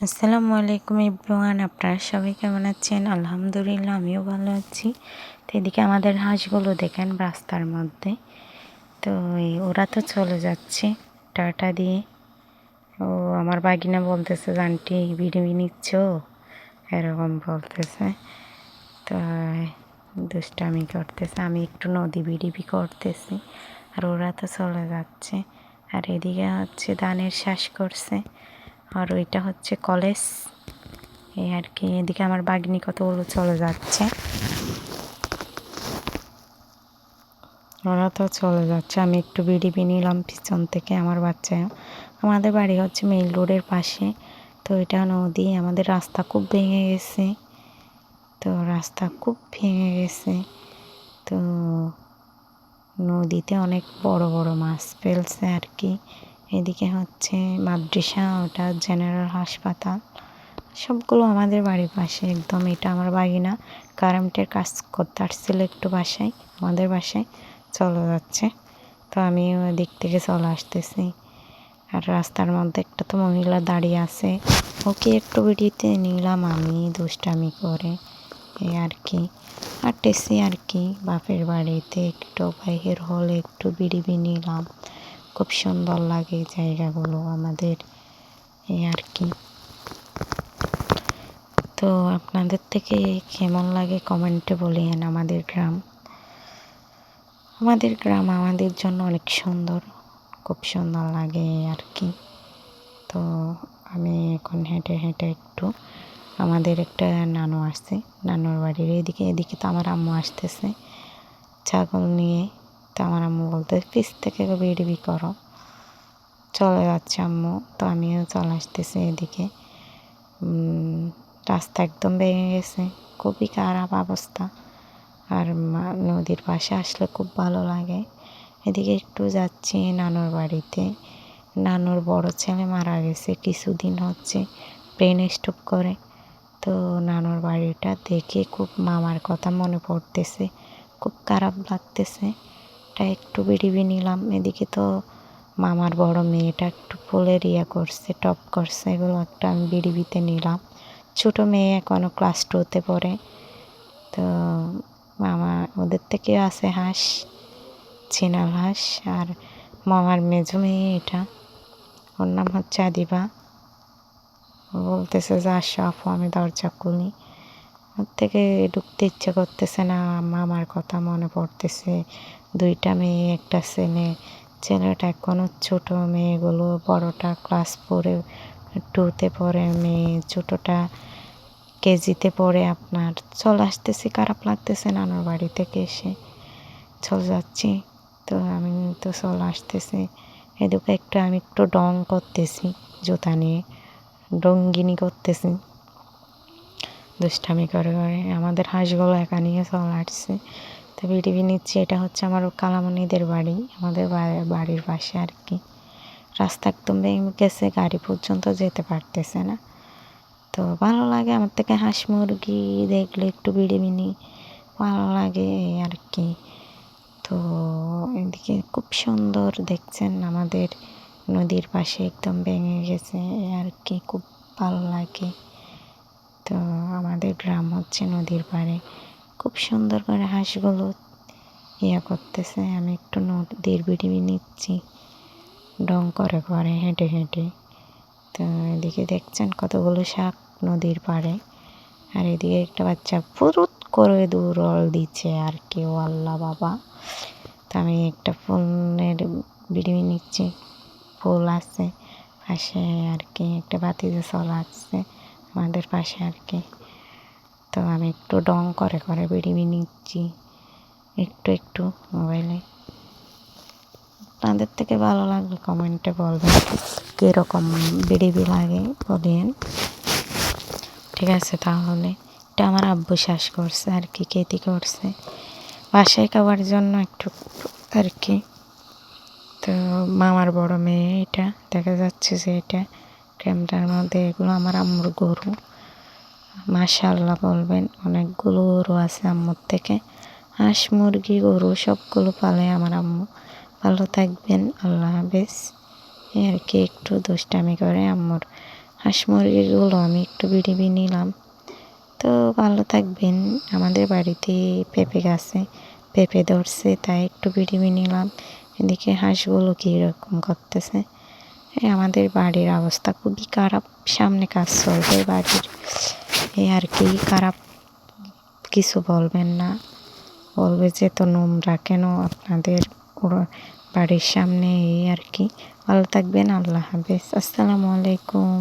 আসসালামু আলাইকুম এভরিওয়ান, আপনারা সবাই কেমন আছেন? আলহামদুলিল্লাহ আমিও ভালো আছি। তো এদিকে আমাদের হাঁসগুলো দেখেন রাস্তার মধ্যে। তো ওরা তো চলে যাচ্ছে টাটা দিয়ে। ও আমার বাগিনা বলতেছে যে আন্টি ভিডিও নিচ্ছ, এরকম বলতেছে। তো দুষ্টামি করতেছে, আমি একটু নদী বিডিবি করতেছি আর ওরা তো চলে যাচ্ছে। আর এদিকে হচ্ছে ধানের শ্বাস করছে, আর ওইটা হচ্ছে কলেজ। এই আর কি, এদিকে আমার বাগনি কতগুলো চলে যাচ্ছে, ওরা তো চলে যাচ্ছে। আমি একটু বিডিবি নিলাম পিছন থেকে। আমার বাচ্চা, আমাদের বাড়ি হচ্ছে মেইন রোডের পাশে, তো এটা নদী। আমাদের রাস্তা খুব ভেঙে গেছে, তো রাস্তা খুব ভেঙে গেছে। তো নদীতে অনেক বড় বড় মাছ ফেলছে আর কি। এদিকে হচ্ছে মাদ্রাসা, ওটা জেনারেল হাসপাতাল, সবগুলো আমাদের বাড়ির পাশে একদম। এটা আমার বাগিনা কারেন্টের কাজ করতে আসছিল একটু বাসায়, আমাদের বাসায় চলে যাচ্ছে। তো আমি ওদিক থেকে চলে আসতেছি। আর রাস্তার মধ্যে একটা তো মহিলা দাঁড়িয়ে আছে, ওকে একটু ভিডিওতে নিলাম আমি দুষ্টামি করে। এই আর কি, হাঁটতেছি আর কি। বাপের বাড়িতে একটু বাইরের হলে একটু বিডিবি নিলাম, খুব সুন্দর লাগে জায়গাগুলো আমাদের। এই আর কি। তো আপনাদের থেকে কেমন লাগে কমেন্টে বলিয়েন। আমাদের গ্রাম আমাদের জন্য অনেক সুন্দর, খুব সুন্দর লাগে আর কি। তো আমি এখন হেঁটে হেঁটে একটু, আমাদের একটা নানু আসছে, নানুর বাড়ির এদিকে তো আমার আম্মু আসতেছে ছাগল নিয়ে। তো আমার আম্মু বলতে পিস থেকে বিডিবি করো, চলে যাচ্ছে আম্মু। তো আমিও চলে আসতেছি এদিকে। রাস্তা একদম ভেঙে গেছে, খুবই খারাপ অবস্থা। আর নদীর পাশে আসলে খুব ভালো লাগে। এদিকে একটু যাচ্ছি নানুর বাড়িতে। নানুর বড় ছেলে মারা গেছে কিছুদিন হচ্ছে, ব্রেন স্ট্রোক করে। তো নানুর বাড়িটা দেখে খুব মামার কথা মনে পড়তেছে, খুব খারাপ লাগতেছে। তাই একটু বিডিবি নিলাম। এদিকে তো মামার বড় মেয়েটা একটু ফুলের করছে, টপ করছে, এগুলো একটা আমি বিডিবিতে নিলাম। ছোটো মেয়ে এখনও ক্লাস 2-তে পড়ে। তো মামা ওদের থেকে আছে হাঁস, চিনাল হাঁস। আর মামার মেজো মেয়ে এটা, ওর নাম হচ্ছে আদিবা। ও বলতেছে যে আসো আপু, আমি দরজা খুলি। ওর থেকে ঢুকতে ইচ্ছে করতেছে না, মামার কথা মনে পড়তেছে। 2টা মেয়ে, একটা ছেলে। ছেলেটা এখনও ছোটো, মেয়েগুলো বড়টা ক্লাস 4-2-তে পড়ে, মেয়ে ছোটোটা কেজিতে পড়ে। আপনার চলে আসতেছি, খারাপ লাগতেছে নানুর বাড়ি থেকে এসে চলে যাচ্ছি। তো আমি তো চলে আসতেছি। এদিকে আমি একটু ডং করতেছি, জুতা নিয়ে ডঙ্গিনি করতেছি দুষ্টামি করে করে। আমাদের হাঁসগুলো একা নিয়ে চলে আসছে। তো বিডিবি নিচ্ছি। এটা হচ্ছে আমার কালামণিদের বাড়ি, আমাদের বাড়ির পাশে আর কি। রাস্তা একদম ভেঙে গেছে, গাড়ি পর্যন্ত যেতে পারতেছে না। তো ভালো লাগে আমার থেকে হাঁস মুরগি দেখলে একটু বিডিবি নিই, ভালো লাগে এই আর কি। তো এদিকে খুব সুন্দর দেখছেন, আমাদের নদীর পাশে একদম ভেঙে গেছে আর কি, খুব ভালো লাগে। তো আমাদের গ্রাম হচ্ছে নদীর পাড়ে, খুব সুন্দর করে হাঁসগুলো করতেছে। আমি একটু নদীর বিডিবি নিচ্ছি ডং করে করে হেঁটে হেঁটে। তো এদিকে দেখছেন কতগুলো শাক নদীর পাড়ে। আর এদিকে একটা বাচ্চা ফুরুত করে দৌড়ল দিচ্ছে আর কি, ও আল্লাহ বাবা। তো আমি একটা ফুলের বিডিবি নিচ্ছি, ফুল আছে পাশে আর কি, একটা বাতিতে চলা আসছে আমাদের পাশে আর কি। তো আমি একটু ডং করে করে বিডিবি নিচ্ছি একটু একটু মোবাইলে। আপনাদের থেকে ভালো লাগলে কমেন্টে বলবেন কীরকম বিডিবি লাগে বলেন। ঠিক আছে, তাহলে এটা আমার আব্বু শ্বাস করছে আর কি, কেতি করছে বাসায় খাওয়ার জন্য একটু আর কি। তো মামার বড় মেয়ে, এটা দেখা যাচ্ছে যে এটা ক্যামেরার মধ্যে, এগুলো আমার আম্মুর গরু। মাশাআল্লাহ বলবেন, অনেকগুলো গরু আছে আম্মুর থেকে। হাঁস মুরগি গরু সবগুলো পালে আমার আম্মু। ভালো থাকবেন, আল্লাহ হাফেজ। এই আর কি, একটু দুষ্টামি করে আম্মুর হাঁস মুরগিগুলো আমি একটু ভিডিও নিলাম। তো ভালো থাকবেন। আমাদের বাড়িতে পেঁপে গাছে পেঁপে ধরছে, তাই একটু ভিডিও নিলাম। এদিকে হাঁসগুলো কীরকম করতেছে। আমাদের বাড়ির অবস্থা খুবই খারাপ, সামনে কাজ চলবে বাড়ির, এই আর কি। খারাপ কিছু বলবেন না, বলবে যে তো নোংরা কেন আপনাদের বাড়ির সামনে, এই আর কি। ভালো থাকবেন। আল্লাহ হাফেজ। আসসালামু আলাইকুম।